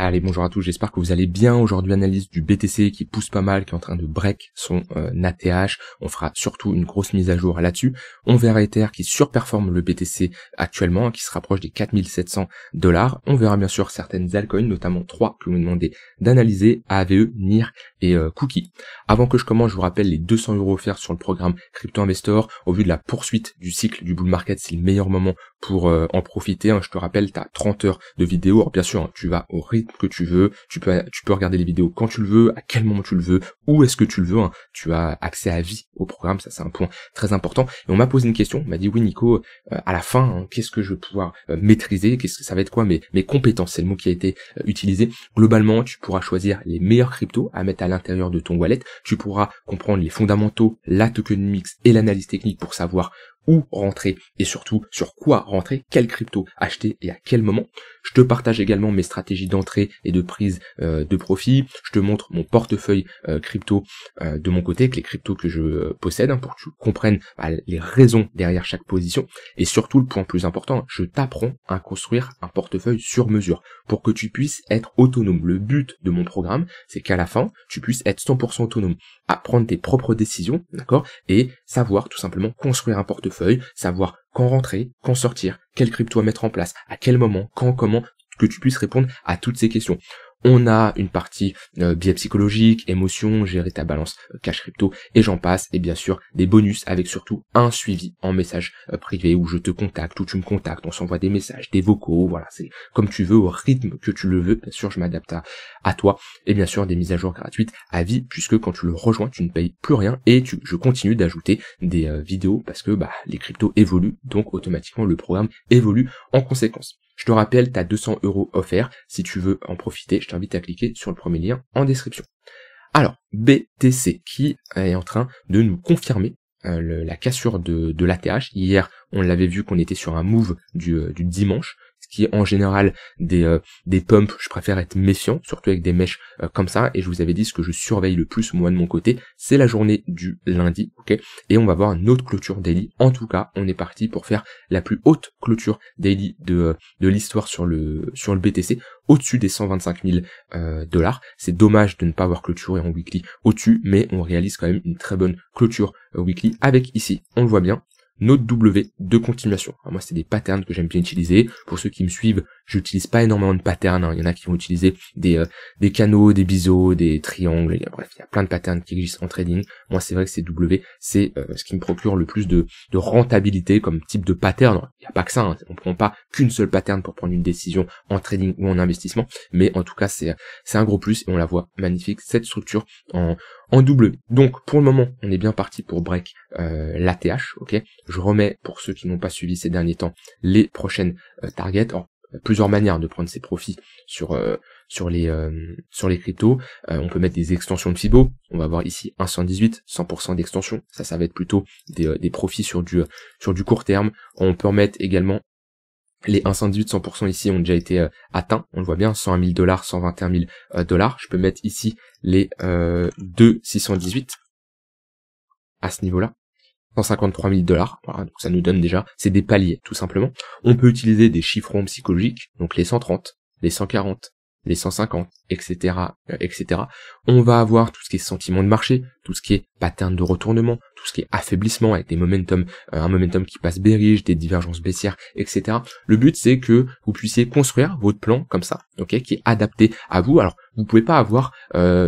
Allez, bonjour à tous, j'espère que vous allez bien. Aujourd'hui, analyse du BTC qui pousse pas mal, qui est en train de break son ATH. On fera surtout une grosse mise à jour là-dessus. On verra Ether qui surperforme le BTC actuellement, qui se rapproche des 4700 $. On verra bien sûr certaines altcoins, notamment 3 que vous me demandez d'analyser, AVE, NIR et Cookie. Avant que je commence, je vous rappelle les 200 € offerts sur le programme Crypto Investor. Au vu de la poursuite du cycle du bull market, c'est le meilleur moment pour en profiter. Je te rappelle, tu as 30 heures de vidéo. Alors bien sûr, tu vas au rythme que tu veux, tu peux regarder les vidéos quand tu le veux, à quel moment tu le veux, où est-ce que tu le veux, tu as accès à vie au programme, ça c'est un point très important. Et on m'a posé une question, on m'a dit oui Nico, à la fin, qu'est-ce que je vais pouvoir maîtriser, qu'est-ce que ça va être quoi mes compétences, c'est le mot qui a été utilisé. Globalement, tu pourras choisir les meilleurs cryptos à mettre à l'intérieur de ton wallet, tu pourras comprendre les fondamentaux, la tokenomics et l'analyse technique pour savoir où rentrer et surtout sur quoi rentrer, quel crypto acheter et à quel moment. Je te partage également mes stratégies d'entrée et de prise de profit. Je te montre mon portefeuille crypto de mon côté avec les cryptos que je possède pour que tu comprennes les raisons derrière chaque position. Et surtout, le point plus important, je t'apprends à construire un portefeuille sur mesure pour que tu puisses être autonome. Le but de mon programme, c'est qu'à la fin, tu puisses être 100% autonome, à prendre tes propres décisions, d'accord, et savoir tout simplement construire un portefeuille, savoir quand rentrer, quand sortir, quel crypto à mettre en place, à quel moment, quand, comment, que tu puisses répondre à toutes ces questions. On a une partie biais psychologique, émotion, gérer ta balance cash crypto et j'en passe, et bien sûr des bonus avec surtout un suivi en message privé où je te contacte, où tu me contactes, on s'envoie des messages, des vocaux, voilà, c'est comme tu veux, au rythme que tu le veux, bien sûr je m'adapte à toi, et bien sûr des mises à jour gratuites à vie, puisque quand tu le rejoins tu ne payes plus rien et je continue d'ajouter des vidéos parce que les cryptos évoluent, donc automatiquement le programme évolue en conséquence. Je te rappelle, tu as 200 € offerts. Si tu veux en profiter, je t'invite à cliquer sur le premier lien en description. Alors, BTC qui est en train de nous confirmer la cassure de l'ATH. Hier, on l'avait vu qu'on était sur un move du dimanche, ce qui est en général des pumps. Je préfère être méfiant, surtout avec des mèches comme ça, et je vous avais dit ce que je surveille le plus moi de mon côté, c'est la journée du lundi, ok, et on va voir une autre clôture daily. En tout cas, on est parti pour faire la plus haute clôture daily de l'histoire sur le BTC, au-dessus des 125 000 $. C'est dommage de ne pas avoir clôturé en weekly au-dessus, mais on réalise quand même une très bonne clôture weekly avec ici, on le voit bien, notre W de continuation. Alors moi, c'est des patterns que j'aime bien utiliser. Pour ceux qui me suivent, j'utilise pas énormément de patterns. Il y en a qui vont utiliser des canaux, des biseaux, des triangles. Bref, il y a plein de patterns qui existent en trading. Moi, c'est vrai que c'est W, c'est ce qui me procure le plus de rentabilité comme type de pattern. Il n'y a pas que ça. On prend pas qu'une seule pattern pour prendre une décision en trading ou en investissement. Mais en tout cas, c'est un gros plus et on la voit magnifique, cette structure en W. Donc, pour le moment, on est bien parti pour break l'ATH, ok. Je remets, pour ceux qui n'ont pas suivi ces derniers temps, les prochaines targets. Alors, plusieurs manières de prendre ses profits sur les cryptos. On peut mettre des extensions de Fibo. On va voir ici 118, 100% d'extension. Ça va être plutôt des profits sur du court terme. On peut remettre également les 118, 100% ici ont déjà été atteints. On le voit bien, 101 000 $, 121 000 $. Je peux mettre ici les 618 à ce niveau-là. 153 000 $, voilà, donc ça nous donne déjà, c'est des paliers, tout simplement. On peut utiliser des chiffrons psychologiques, donc les 130, les 140, les 150, etc., etc. On va avoir tout ce qui est sentiment de marché, tout ce qui est pattern de retournement, tout ce qui est affaiblissement avec des momentum, un momentum qui passe bearish, des divergences baissières, etc. Le but, c'est que vous puissiez construire votre plan comme ça, ok, qui est adapté à vous. Alors, vous pouvez pas avoir,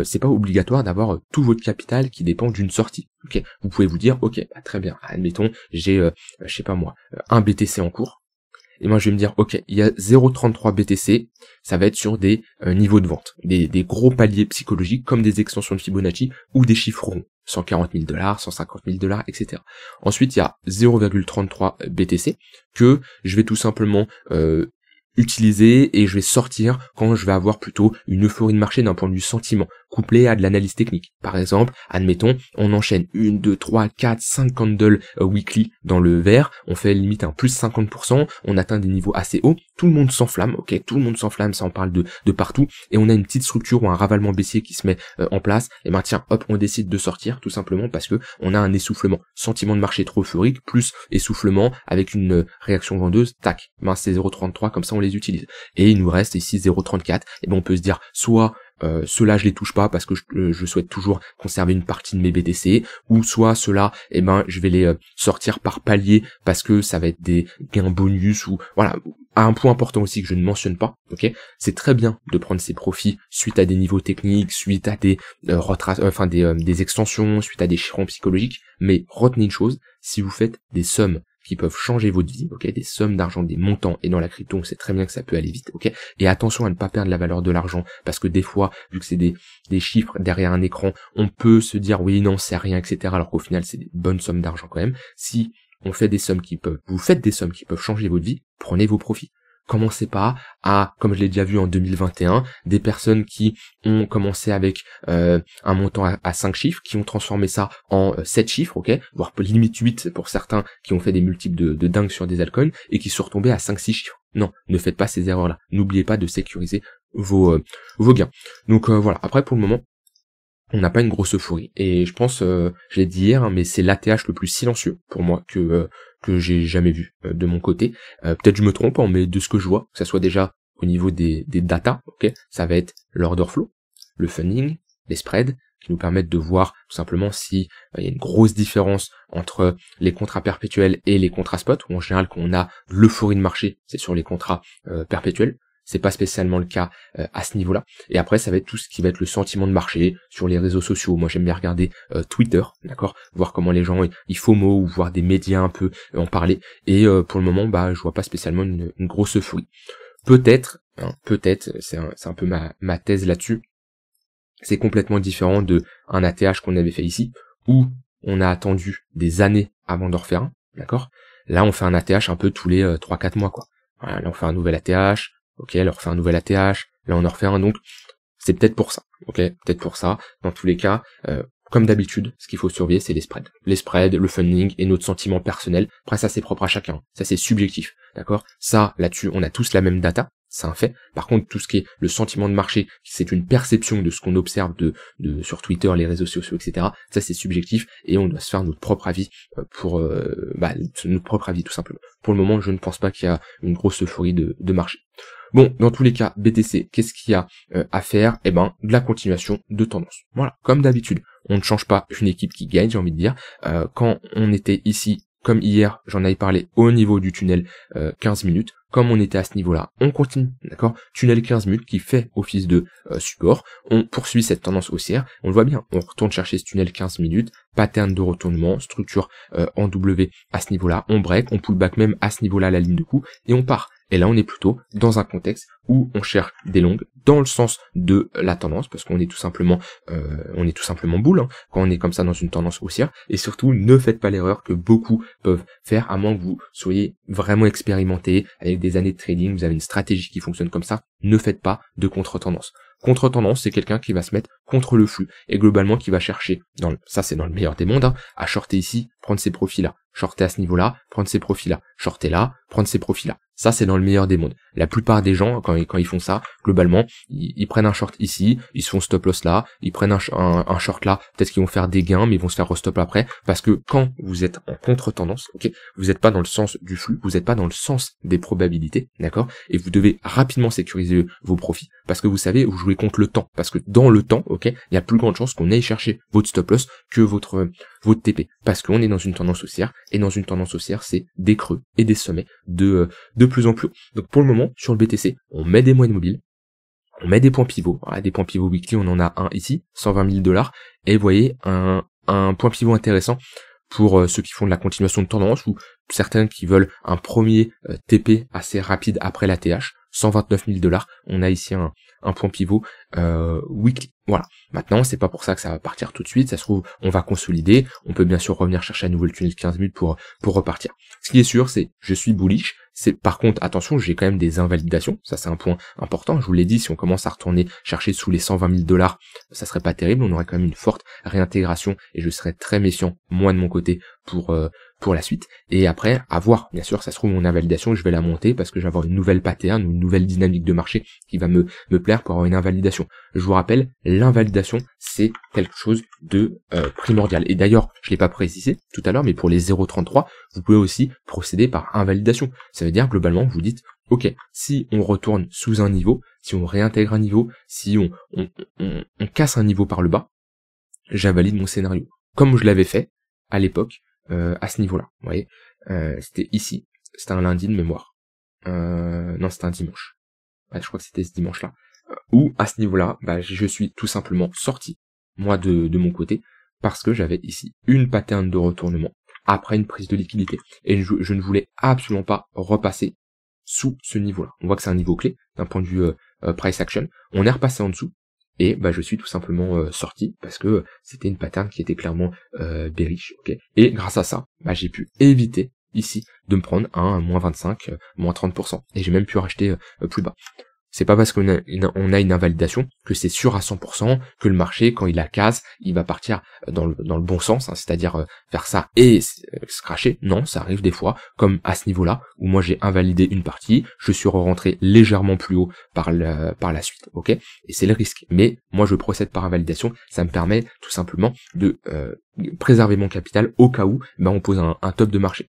c'est pas obligatoire d'avoir tout votre capital qui dépend d'une sortie. Ok, vous pouvez vous dire, ok, très bien, admettons, j'ai, je sais pas moi, un BTC en cours. Et moi je vais me dire, ok, il y a 0,33 BTC, ça va être sur des niveaux de vente, des gros paliers psychologiques comme des extensions de Fibonacci ou des chiffres ronds, 140 000 $, 150 000 $, etc. Ensuite il y a 0,33 BTC que je vais tout simplement utiliser et je vais sortir quand je vais avoir plutôt une euphorie de marché d'un point de vue sentiment, couplé à de l'analyse technique. Par exemple, admettons, on enchaîne 1, 2, 3, 4, 5 candles weekly dans le vert, on fait limite un plus 50%, on atteint des niveaux assez hauts, tout le monde s'enflamme, ok, tout le monde s'enflamme, ça on parle de partout, et on a une petite structure ou un ravalement baissier qui se met en place, et ben tiens, hop, on décide de sortir, tout simplement parce que on a un essoufflement, sentiment de marché trop euphorique, plus essoufflement avec une réaction vendeuse, tac, ben c'est 0,33, comme ça on les utilise. Et il nous reste ici 0,34, et ben on peut se dire, soit ceux-là je les touche pas parce que je souhaite toujours conserver une partie de mes BTC, ou soit ceux-là, eh ben je vais les sortir par palier parce que ça va être des gains bonus, ou voilà. Un point important aussi que je ne mentionne pas, ok, c'est très bien de prendre ses profits suite à des niveaux techniques, suite à des des extensions, suite à des chiffres psychologiques, mais retenez une chose, si vous faites des sommes qui peuvent changer votre vie, ok, des sommes d'argent, des montants, et dans la crypto, on sait très bien que ça peut aller vite, ok, et attention à ne pas perdre la valeur de l'argent, parce que des fois, vu que c'est des chiffres derrière un écran, on peut se dire, oui, non, c'est rien, etc., alors qu'au final, c'est des bonnes sommes d'argent quand même. Si on fait des sommes vous faites des sommes qui peuvent changer votre vie, prenez vos profits. Commencez pas à, comme je l'ai déjà vu en 2021, des personnes qui ont commencé avec un montant à 5 chiffres, qui ont transformé ça en 7 chiffres, ok, voire limite 8 pour certains qui ont fait des multiples de dingue sur des altcoins et qui sont retombés à 5-6 chiffres. Non, ne faites pas ces erreurs-là. N'oubliez pas de sécuriser vos gains. Donc voilà, après pour le moment, on n'a pas une grosse euphorie. Et je pense, je l'ai dit hier, mais c'est l'ATH le plus silencieux pour moi que j'ai jamais vu de mon côté. Peut-être je me trompe, hein, mais de ce que je vois, que ça soit déjà au niveau des data, ok, ça va être l'order flow, le funding, les spreads, qui nous permettent de voir tout simplement si il y a une grosse différence entre les contrats perpétuels et les contrats spot, où en général quand on a l'euphorie de marché, c'est sur les contrats perpétuels. C'est pas spécialement le cas à ce niveau-là. Et après, ça va être tout ce qui va être le sentiment de marché sur les réseaux sociaux. Moi, j'aime bien regarder Twitter, d'accord, voir comment les gens ils FOMO ou voir des médias un peu en parler. Et pour le moment, bah, je vois pas spécialement une grosse euphorie. Peut-être, c'est un peu ma thèse là-dessus. C'est complètement différent de un ATH qu'on avait fait ici, où on a attendu des années avant d'en refaire un, d'accord. Là, on fait un ATH un peu tous les 3-4 mois, quoi. Voilà, là, on fait un nouvel ATH. Ok, elle refait un nouvel ATH, là on en refait un, donc c'est peut-être pour ça, ok, peut-être pour ça. Dans tous les cas, comme d'habitude, ce qu'il faut surveiller, c'est les spreads. Les spreads, le funding et notre sentiment personnel. Après ça, c'est propre à chacun, ça c'est subjectif, d'accord. Ça, là-dessus, on a tous la même data, c'est un fait. Par contre, tout ce qui est le sentiment de marché, c'est une perception de ce qu'on observe sur Twitter, les réseaux sociaux, etc. Ça c'est subjectif et on doit se faire notre propre avis notre propre avis tout simplement. Pour le moment, je ne pense pas qu'il y a une grosse euphorie de marché. Bon, dans tous les cas, BTC, qu'est-ce qu'il y a à faire? Eh ben, de la continuation de tendance. Voilà, comme d'habitude, on ne change pas une équipe qui gagne, j'ai envie de dire. Quand on était ici, comme hier, j'en avais parlé au niveau du tunnel 15 minutes, comme on était à ce niveau-là, on continue, d'accord? Tunnel 15 minutes qui fait office de support, on poursuit cette tendance haussière, on le voit bien, on retourne chercher ce tunnel 15 minutes, pattern de retournement, structure en W à ce niveau-là, on break, on pull back même à ce niveau-là la ligne de coup, et on part. Et là, on est plutôt dans un contexte où on cherche des longues dans le sens de la tendance, parce qu'on est tout simplement boule, hein, quand on est comme ça dans une tendance haussière. Et surtout, ne faites pas l'erreur que beaucoup peuvent faire, à moins que vous soyez vraiment expérimenté avec des années de trading, vous avez une stratégie qui fonctionne comme ça. Ne faites pas de contre-tendance. Contre-tendance, c'est quelqu'un qui va se mettre contre le flux et globalement qui va chercher, ça c'est dans le meilleur des mondes, hein, à shorter ici, prendre ces profits-là, shorter à ce niveau-là, prendre ces profits-là, shorter là, prendre ces profits-là. Ça c'est dans le meilleur des mondes. La plupart des gens, quand ils font ça, globalement, ils prennent un short ici, ils se font stop loss là, ils prennent un short là, peut-être qu'ils vont faire des gains, mais ils vont se faire restop après, parce que quand vous êtes en contre-tendance, ok, vous n'êtes pas dans le sens du flux, vous n'êtes pas dans le sens des probabilités, d'accord, et vous devez rapidement sécuriser vos profits, parce que vous savez, vous jouez contre le temps, parce que dans le temps, ok, il y a plus grande chance qu'on aille chercher votre stop loss que votre TP, parce qu'on est dans une tendance haussière, et dans une tendance haussière, c'est des creux et des sommets de plus en plus haut. Donc pour le moment, sur le BTC, on met des moyennes mobiles, on met des points pivots. Voilà, des points pivots weekly, on en a un ici, 120 000 $, et vous voyez, un point pivot intéressant pour ceux qui font de la continuation de tendance, ou certains qui veulent un premier TP assez rapide après la TH, 129 000 $. On a ici un point pivot weekly. Voilà. Maintenant, c'est pas pour ça que ça va partir tout de suite. Ça se trouve, on va consolider. On peut bien sûr revenir chercher à nouveau le tunnel de 15 minutes pour repartir. Ce qui est sûr, c'est je suis bullish. C'est par contre, attention, j'ai quand même des invalidations. Ça, c'est un point important. Je vous l'ai dit, si on commence à retourner chercher sous les 120 000 $, ça serait pas terrible. On aurait quand même une forte réintégration et je serais très méfiant, moi de mon côté, pour la suite. Et après, à voir. Bien sûr, ça se trouve, mon invalidation, je vais la monter parce que je vais avoir une nouvelle pattern ou une nouvelle dynamique de marché qui va me plaire pour avoir une invalidation. Je vous rappelle, l'invalidation, c'est quelque chose de primordial. Et d'ailleurs, je l'ai pas précisé tout à l'heure, mais pour les 0,33, vous pouvez aussi procéder par invalidation. Ça veut dire, globalement, vous dites, ok, si on retourne sous un niveau, si on réintègre un niveau, si on casse un niveau par le bas, j'invalide mon scénario. Comme je l'avais fait à l'époque, à ce niveau-là. Vous voyez, c'était ici. C'était un lundi de mémoire. Non, c'était un dimanche. Ouais, je crois que c'était ce dimanche-là. Où, à ce niveau-là, je suis tout simplement sorti, moi de mon côté, parce que j'avais ici une pattern de retournement après une prise de liquidité. Et je ne voulais absolument pas repasser sous ce niveau-là. On voit que c'est un niveau clé, d'un point de vue price action. On est repassé en dessous, et je suis tout simplement sorti, parce que c'était une pattern qui était clairement bearish. Okay. Et grâce à ça, j'ai pu éviter ici de me prendre un moins 25, moins 30%. Et j'ai même pu racheter plus bas. C'est pas parce qu'on a une invalidation que c'est sûr à 100% que le marché, quand il la casse, il va partir dans le bon sens, hein, c'est-à-dire faire ça et se cracher. Non, ça arrive des fois, comme à ce niveau-là, où moi j'ai invalidé une partie, je suis rentré légèrement plus haut par la suite, ok. Et c'est le risque. Mais moi je procède par invalidation, ça me permet tout simplement de préserver mon capital au cas où on pose un top de marché.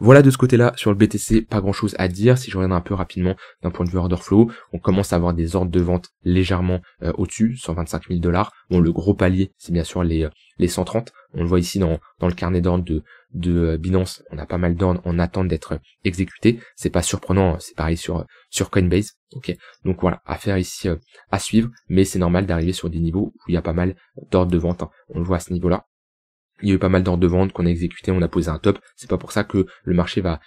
Voilà de ce côté-là, sur le BTC, pas grand chose à dire. Si je regarde un peu rapidement d'un point de vue order flow, on commence à avoir des ordres de vente légèrement au-dessus, 125 000 $. Bon, le gros palier, c'est bien sûr les 130. On le voit ici dans le carnet d'ordre de Binance. On a pas mal d'ordres en attente d'être exécutés. C'est pas surprenant, c'est pareil sur Coinbase. Ok. Donc voilà, affaire ici à suivre, mais c'est normal d'arriver sur des niveaux où il y a pas mal d'ordres de vente, hein. On le voit à ce niveau-là. Il y a eu pas mal d'ordres de vente qu'on a exécuté, on a posé un top. C'est pas pour ça que le marché va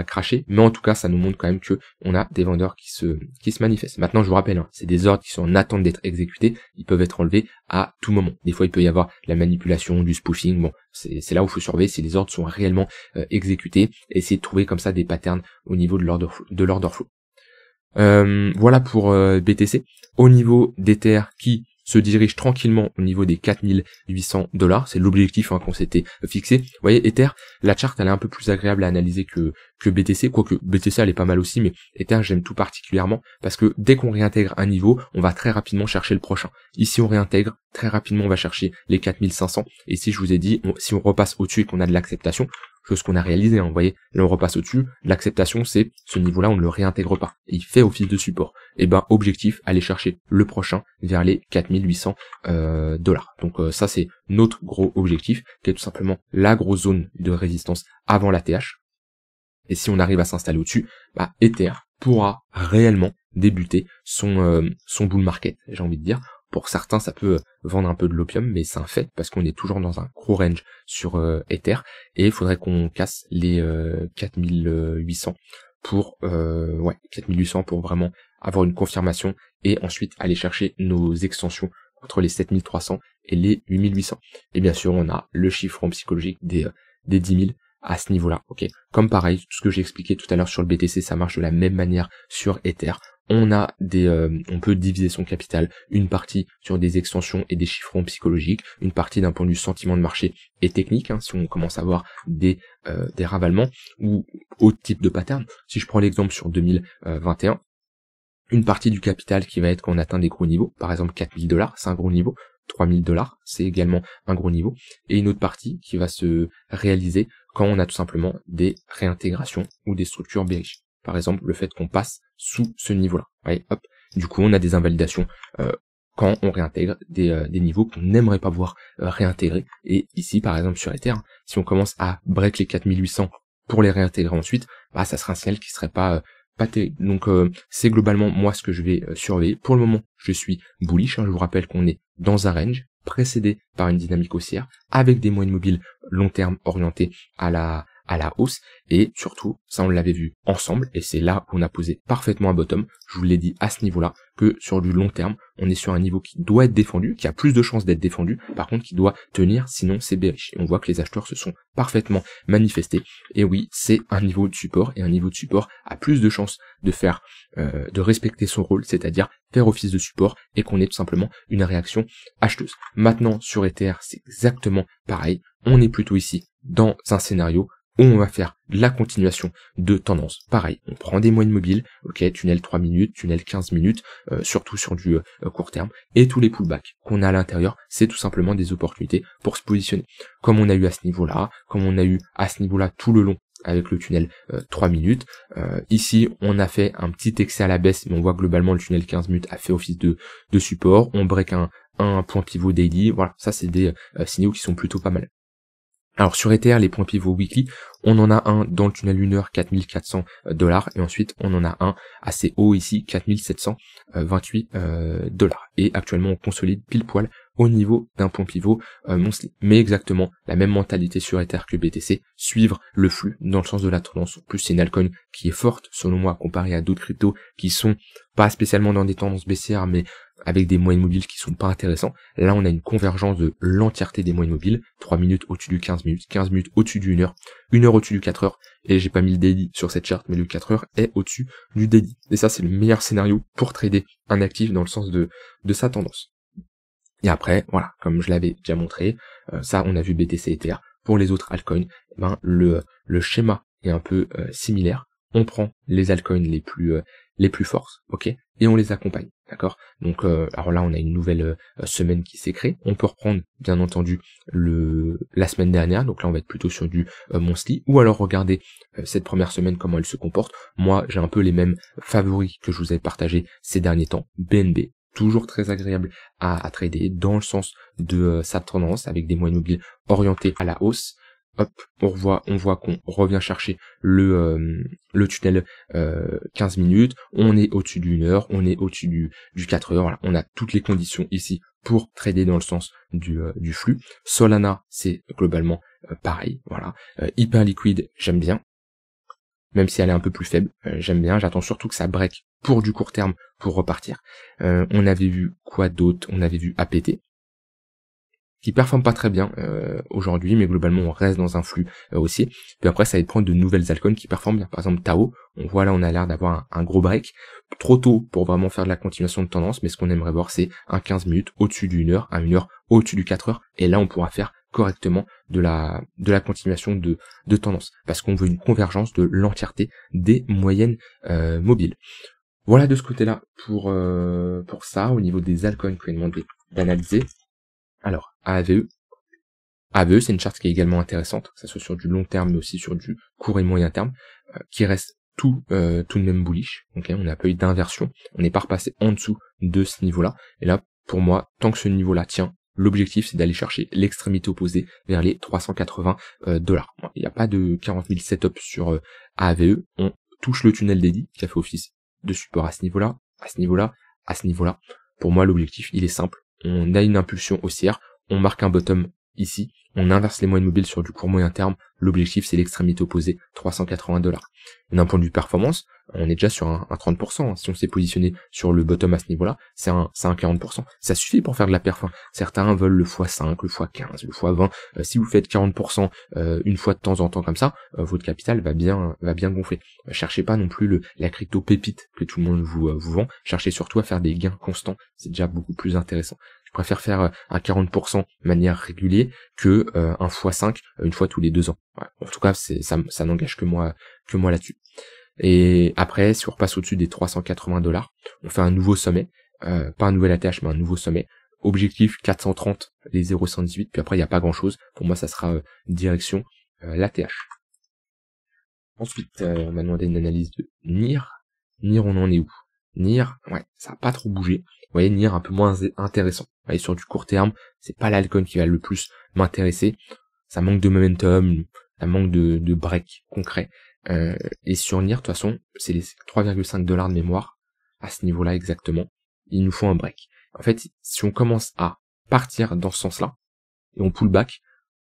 cracher, mais en tout cas, ça nous montre quand même que on a des vendeurs qui se manifestent. Maintenant, je vous rappelle, hein, c'est des ordres qui sont en attente d'être exécutés. Ils peuvent être enlevés à tout moment. Des fois, il peut y avoir la manipulation, du spoofing. Bon, c'est là où il faut surveiller si les ordres sont réellement exécutés et essayer de trouver comme ça des patterns au niveau de l'order flow. Voilà pour BTC. Au niveau d'Ether qui se dirige tranquillement au niveau des 4800 $. C'est l'objectif qu'on s'était fixé. Vous voyez, Ether, la charte, elle est un peu plus agréable à analyser que BTC, quoique BTC, elle est pas mal aussi, mais Ether, j'aime tout particulièrement, parce que dès qu'on réintègre un niveau, on va très rapidement chercher le prochain. Ici, on réintègre, très rapidement, on va chercher les 4500, et si je vous ai dit, si on repasse au-dessus et qu'on a de l'acceptation, chose qu'on a réalisé, hein, vous voyez, là on repasse au-dessus, l'acceptation c'est ce niveau-là, on ne le réintègre pas, et il fait office de support. Et objectif, aller chercher le prochain vers les 4800 $. Donc ça c'est notre gros objectif, qui est tout simplement la grosse zone de résistance avant la TH. Et si on arrive à s'installer au-dessus, Ether pourra réellement débuter son bull market, j'ai envie de dire. Pour certains, ça peut vendre un peu de l'opium, mais c'est un fait, parce qu'on est toujours dans un gros range sur Ether, et il faudrait qu'on casse les 4800 pour 4800 pour vraiment avoir une confirmation, et ensuite aller chercher nos extensions entre les 7300 et les 8800. Et bien sûr, on a le chiffron psychologique des 10 000 à ce niveau-là, ok. Comme pareil, tout ce que j'ai expliqué tout à l'heure sur le BTC, ça marche de la même manière sur Ether. On peut diviser son capital, une partie sur des extensions et des chiffrons psychologiques, une partie d'un point de vue sentiment de marché et technique, si on commence à avoir des ravalements ou autre type de pattern. Si je prends l'exemple sur 2021, une partie du capital qui va être quand on atteint des gros niveaux, par exemple 4000 $, c'est un gros niveau, 3000 $, c'est également un gros niveau, et une autre partie qui va se réaliser quand on a tout simplement des réintégrations ou des structures bearish. Par exemple, le fait qu'on passe sous ce niveau-là. Ouais, hop. Du coup, on a des invalidations quand on réintègre des niveaux qu'on n'aimerait pas voir réintégrer. Et ici, par exemple, sur Ether, si on commence à break les 4800 pour les réintégrer ensuite, ça serait un signal qui serait pas terrible. Donc, c'est globalement moi ce que je vais surveiller. Pour le moment, je suis bullish. Je vous rappelle qu'on est dans un range précédé par une dynamique haussière avec des moyennes mobiles long terme orientées à à la hausse, et surtout, ça on l'avait vu ensemble, et c'est là où on a posé parfaitement un bottom, je vous l'ai dit à ce niveau-là, que sur du long terme, on est sur un niveau qui doit être défendu, qui a plus de chances d'être défendu, par contre qui doit tenir, sinon c'est bearish. Et on voit que les acheteurs se sont parfaitement manifestés, et oui, c'est un niveau de support, et un niveau de support a plus de chances de faire, de respecter son rôle, c'est-à-dire faire office de support, et qu'on ait tout simplement une réaction acheteuse. Maintenant, sur Ether, c'est exactement pareil, on est plutôt ici dans un scénario où on va faire la continuation de tendance. Pareil, on prend des moyennes mobiles, ok, tunnel 3 minutes, tunnel 15 minutes, surtout sur du court terme, et tous les pullbacks qu'on a à l'intérieur, c'est tout simplement des opportunités pour se positionner. Comme on a eu à ce niveau-là, comme on a eu à ce niveau-là tout le long avec le tunnel 3 minutes. Ici, on a fait un petit excès à la baisse, mais on voit globalement le tunnel 15 minutes a fait office de support. On break un point pivot daily. Voilà, ça c'est des signaux qui sont plutôt pas mal. Alors sur Ether, les points pivots weekly, on en a un dans le tunnel 1 heure, 4400 $, et ensuite on en a un assez haut ici, 4728 $. Et actuellement on consolide pile poil au niveau d'un point pivot monthly. Mais exactement la même mentalité sur Ether que BTC, suivre le flux dans le sens de la tendance. En plus c'est une altcoin qui est forte selon moi comparée à d'autres cryptos qui sont pas spécialement dans des tendances baissières, mais avec des moyennes mobiles qui sont pas intéressants. Là, on a une convergence de l'entièreté des moyennes mobiles, 3 minutes au-dessus du 15 minutes au-dessus du 1 heure au-dessus du 4 heures, et j'ai pas mis le daily sur cette charte, mais le 4 heures est au-dessus du daily. Et ça, c'est le meilleur scénario pour trader un actif dans le sens de sa tendance. Et après, voilà, comme je l'avais déjà montré, ça, on a vu BTC Ether. Pour les autres altcoins, le schéma est un peu similaire. On prend les altcoins les plus fortes, ok, et on les accompagne, d'accord. Donc alors là on a une nouvelle semaine qui s'est créée. On peut reprendre bien entendu la semaine dernière, donc là on va être plutôt sur du monthly, ou alors regarder cette première semaine comment elle se comporte. Moi j'ai un peu les mêmes favoris que je vous avais partagé ces derniers temps. BNB, toujours très agréable à trader dans le sens de sa tendance avec des moyennes mobiles orientées à la hausse. Hop, on voit qu'on revient chercher le tunnel 15 minutes, on est au-dessus du 1 heure, on est au-dessus du 4 heures, voilà, on a toutes les conditions ici pour trader dans le sens du flux. Solana, c'est globalement pareil, voilà. Hyper liquide, j'aime bien, même si elle est un peu plus faible, j'aime bien, j'attends surtout que ça break pour du court terme pour repartir. On avait vu quoi d'autre? On avait vu APT, qui performe pas très bien aujourd'hui, mais globalement on reste dans un flux haussier. Puis après ça va être prendre de nouvelles altcoins qui performent bien. Par exemple Tao, on voit là on a l'air d'avoir un gros break, trop tôt pour vraiment faire de la continuation de tendance, mais ce qu'on aimerait voir c'est un 15 minutes au-dessus du 1 heure, un 1 heure au-dessus du 4 heures, et là on pourra faire correctement de la continuation de tendance, parce qu'on veut une convergence de l'entièreté des moyennes mobiles. Voilà de ce côté-là pour ça, au niveau des altcoins qu'on est demandé d'analyser. Alors, AVE, c'est une charte qui est également intéressante, que ce soit sur du long terme, mais aussi sur du court et moyen terme, qui reste tout de même bullish. Okay, on n'a pas eu d'inversion, on n'est pas repassé en dessous de ce niveau-là. Et là, pour moi, tant que ce niveau-là tient, l'objectif c'est d'aller chercher l'extrémité opposée vers les 380 $. Il n'y a pas de 40 000 setup sur AVE, on touche le tunnel dédié qui a fait office de support à ce niveau-là, à ce niveau-là, à ce niveau-là. Pour moi, l'objectif, il est simple. On a une impulsion haussière, on marque un bottom ici, on inverse les moyennes mobiles sur du court moyen terme, l'objectif c'est l'extrémité opposée, 380 $. D'un point de vue performance, on est déjà sur un 30%, si on s'est positionné sur le bottom à ce niveau-là, c'est un 40%. Ça suffit pour faire de la perf. Certains veulent le x5, le x15, le x20, si vous faites 40% une fois de temps en temps comme ça, votre capital va bien gonfler. Cherchez pas non plus la crypto pépite que tout le monde vous vend, cherchez surtout à faire des gains constants, c'est déjà beaucoup plus intéressant. Je préfère faire un 40% de manière régulière que un x5 une fois tous les 2 ans. Ouais. En tout cas, ça n'engage que moi là-dessus. Et après, si on repasse au-dessus des 380 $, on fait un nouveau sommet, pas un nouvel ATH, mais un nouveau sommet. Objectif 430, les 0,118, puis après il n'y a pas grand-chose. Pour moi, ça sera direction l'ATH. Ensuite, on m'a demandé une analyse de NIR. NIR, on en est où? NIR, ouais, ça n'a pas trop bougé. Vous voyez, NIR un peu moins intéressant. Vous voyez, sur du court terme, c'est pas l'alcoin qui va le plus m'intéresser. Ça manque de momentum, ça manque de break concret. Et sur NIR, de toute façon, c'est les 3,5 $ de mémoire, à ce niveau-là exactement. Il nous faut un break. En fait, si on commence à partir dans ce sens-là, et on pull back,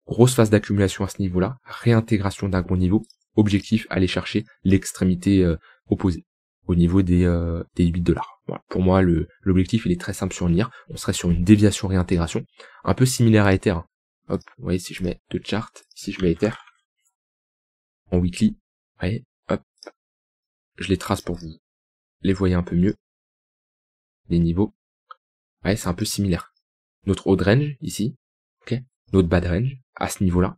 grosse phase d'accumulation à ce niveau-là, réintégration d'un gros niveau, objectif, aller chercher l'extrémité opposée, au niveau des $8. Voilà. Pour moi, l'objectif, il est très simple sur NIR, on serait sur une déviation réintégration, un peu similaire à Ether, hein. Hop, vous voyez, si je mets deux charts, si je mets Ether, en weekly, vous voyez, hop, je les trace pour vous les voyez un peu mieux, les niveaux, ouais, c'est un peu similaire. Notre haut range, ici, ok, notre bas range, à ce niveau-là,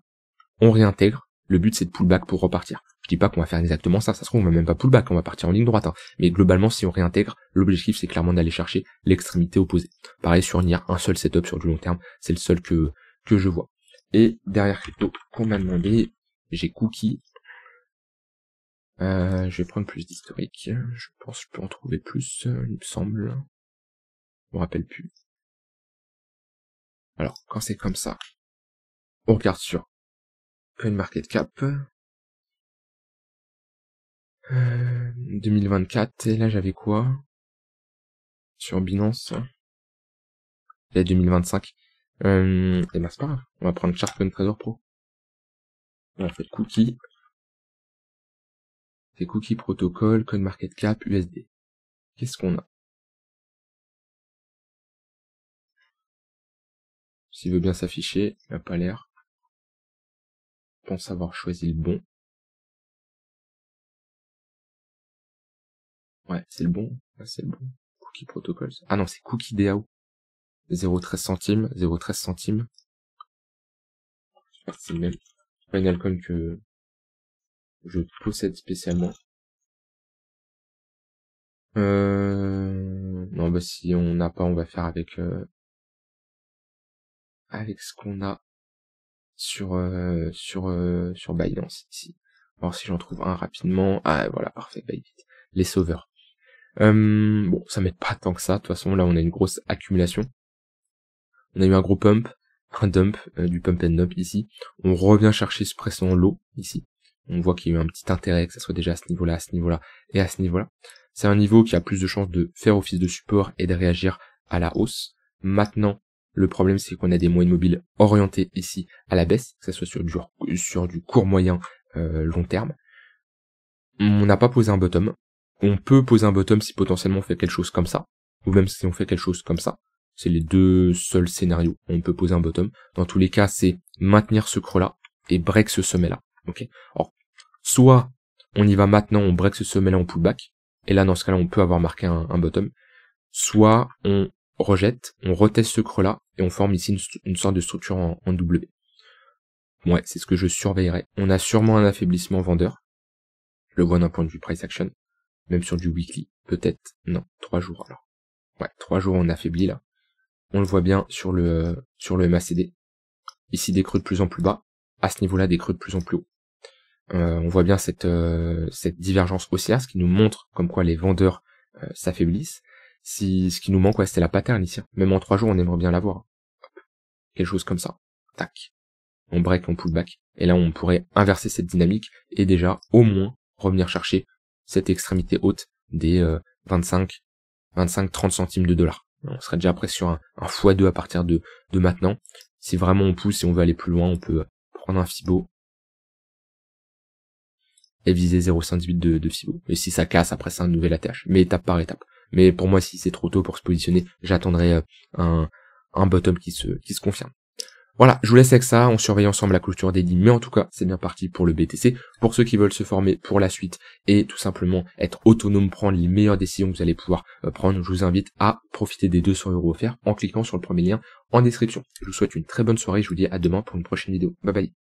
on réintègre, le but c'est de pullback pour repartir. Je dis pas qu'on va faire exactement ça, ça se trouve on va même pas pullback, on va partir en ligne droite, hein. Mais globalement si on réintègre, l'objectif c'est clairement d'aller chercher l'extrémité opposée. Pareil sur NIR, un seul setup sur du long terme, c'est le seul que je vois. Et derrière crypto, qu'on m'a demandé, j'ai Cookie. Je vais prendre plus d'historique, je pense que je peux en trouver plus, il me semble. Je me rappelle plus. Alors, quand c'est comme ça, on regarde sur CoinMarketCap. 2024, et là j'avais quoi sur Binance? Là 2025. Et ben c'est pas grave, on va prendre ChartCoinTrader Pro. On va faire Cookie. C'est Cookie Protocol, CoinMarketCap, USD. Qu'est-ce qu'on a? S'il veut bien s'afficher, il n'a pas l'air. Je pense avoir choisi le bon. Ouais, c'est le bon. Ouais, c'est le bon. Cookie Protocol. Ah non, c'est Cookie DAO. 0,13 centimes. 0,13 centimes. C'est le même Finalcoin que je possède spécialement. Non, bah si on n'a pas, on va faire avec ce qu'on a sur Binance ici. Alors si j'en trouve un rapidement. Ah voilà, parfait, Bybit. Les sauveurs. Bon, ça m'aide pas tant que ça. De toute façon, là on a une grosse accumulation. On a eu un gros pump, un dump, du pump and dump ici. On revient chercher ce précédent lot ici. On voit qu'il y a eu un petit intérêt, que ça soit déjà à ce niveau-là, à ce niveau-là et à ce niveau-là. C'est un niveau qui a plus de chances de faire office de support et de réagir à la hausse. Maintenant, le problème c'est qu'on a des moyennes mobiles orientés ici à la baisse, que ça soit sur du court moyen long terme. On n'a pas posé un bottom. On peut poser un bottom si potentiellement on fait quelque chose comme ça, ou même si on fait quelque chose comme ça. C'est les deux seuls scénarios où on peut poser un bottom. Dans tous les cas, c'est maintenir ce creux-là et break ce sommet-là. Ok. Alors, soit on y va maintenant, on break ce sommet-là en pullback, et là, dans ce cas-là, on peut avoir marqué un bottom. Soit on rejette, on reteste ce creux-là, et on forme ici une sorte de structure en W. Ouais, c'est ce que je surveillerai. On a sûrement un affaiblissement vendeur. Je le vois d'un point de vue price action. Même sur du weekly, peut-être. Non, 3 jours alors. Ouais, 3 jours on affaiblit là. On le voit bien sur le MACD. Ici des creux de plus en plus bas. À ce niveau-là, des creux de plus en plus haut. On voit bien cette divergence haussière, ce qui nous montre comme quoi les vendeurs s'affaiblissent. Ce qui nous manque, ouais, c'était la pattern ici. Même en 3 jours, on aimerait bien l'avoir. Quelque chose comme ça. Tac. On break, on pullback. Et là, on pourrait inverser cette dynamique et déjà, au moins, revenir chercher cette extrémité haute des 25-30 centimes de dollars. On serait déjà presque sur un x2 à partir de maintenant. Si vraiment on pousse et on veut aller plus loin, on peut prendre un Fibo et viser 0,518 de Fibo. Et si ça casse, après c'est un nouvel ATH. Mais étape par étape. Mais pour moi, si c'est trop tôt pour se positionner, j'attendrai un bottom qui se confirme. Voilà, je vous laisse avec ça, on surveille ensemble la clôture des lits, mais en tout cas, c'est bien parti pour le BTC. Pour ceux qui veulent se former pour la suite et tout simplement être autonome, prendre les meilleures décisions que vous allez pouvoir prendre, je vous invite à profiter des 200 € offerts en cliquant sur le premier lien en description. Je vous souhaite une très bonne soirée, je vous dis à demain pour une prochaine vidéo. Bye bye.